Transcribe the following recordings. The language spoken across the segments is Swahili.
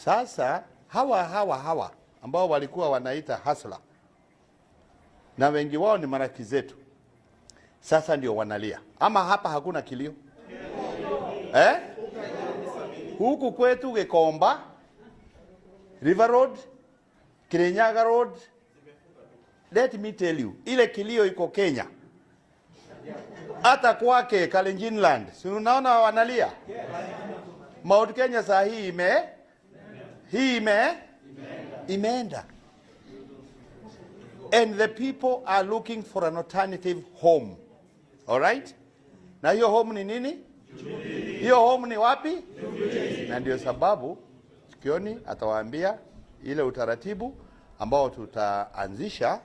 Sasa hawa ambao walikuwa wanaita hasla na wengi wao ni marafiki zetu, sasa ndio wanalia. Ama hapa hakuna kilio huku kwetu Gikomba, River Road, Kirinyaga Road, let me tell you, ile kilio iko Kenya. Hata kwake Kalenjin Land, si unaona wanalia? Mount Kenya saa hii imeenda. And the people are looking for an alternative home. All right? Na hiyo home ni nini? Hiyo home ni wapi? Na ndio sababu sikioni atawaambia ile utaratibu ambao tutaanzisha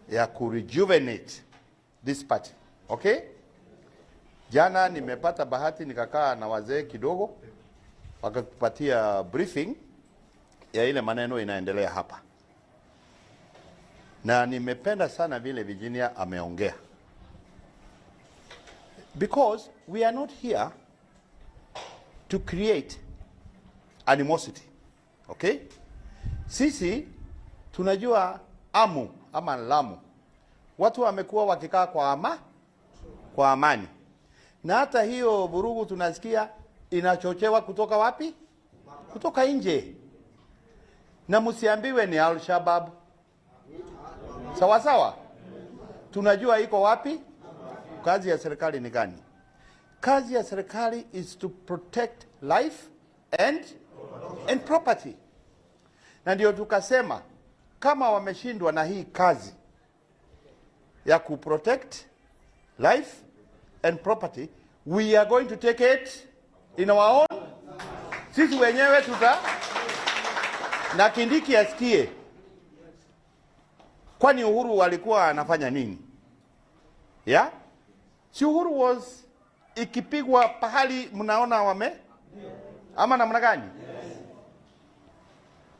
ya kurejuvenate this party. Okay? Jana nimepata bahati nikakaa na wazee kidogo, wakakupatia briefing ya ile maneno inaendelea hapa. Na nimependa sana vile Virginia ameongea. Because we are not here to create animosity. Okay? Sisi tunajua Amu ama Lamu, watu wamekuwa wakikaa kwa amani. Na hata hiyo vurugu tunasikia inachochewa kutoka wapi? Kutoka nje. Na msiambiwe ni Al-Shabaab. Sawa sawa? Tunajua iko wapi? Kazi ya serikali ni gani? Kazi ya serikali is to protect life and property. Na ndio tukasema kama wameshindwa na hii kazi ya kuprotect life and property, we are going to take it in our own. Sisi wenyewe na Kindiki askie. Kwani Uhuru walikuwa anafanya nini? Yeah? Si Uhuru was ikipigwa pahali mnaona ama namna gani?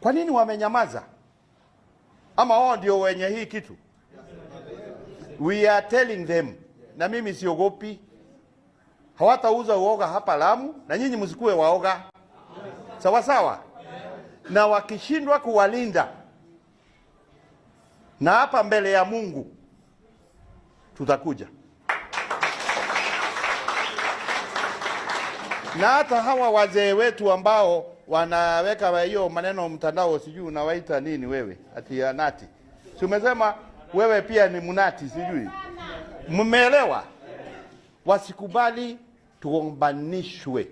Kwa nini wamenyamaza? Ama wao ndio wenye hii kitu? We are telling them, na mimi siogopi. Hawatauza uoga hapa Lamu, na nyinyi msikue waoga. Sawa sawa? Na wakishindwa kuwalinda, na hapa mbele ya Mungu tutakuja. Na hata hawa wazee wetu ambao wanaweka hiyo maneno mtandao, sijui unawaita nini wewe, ati ya nati. Si umesema wewe pia ni munati, sijui. Mmeelewa? Wasikubali tuombanishwe.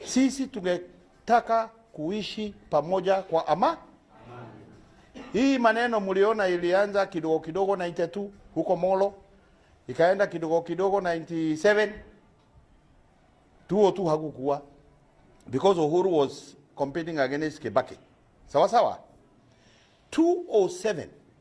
Sisi tungetaka kuishi pamoja kwa amani. Hii maneno mliona ilianza kidogo kidogo 92 huko Molo, ikaenda kidogo kidogo 97. 202 hakukuwa because Uhuru was competing against Kibaki. Sawa sawa? 207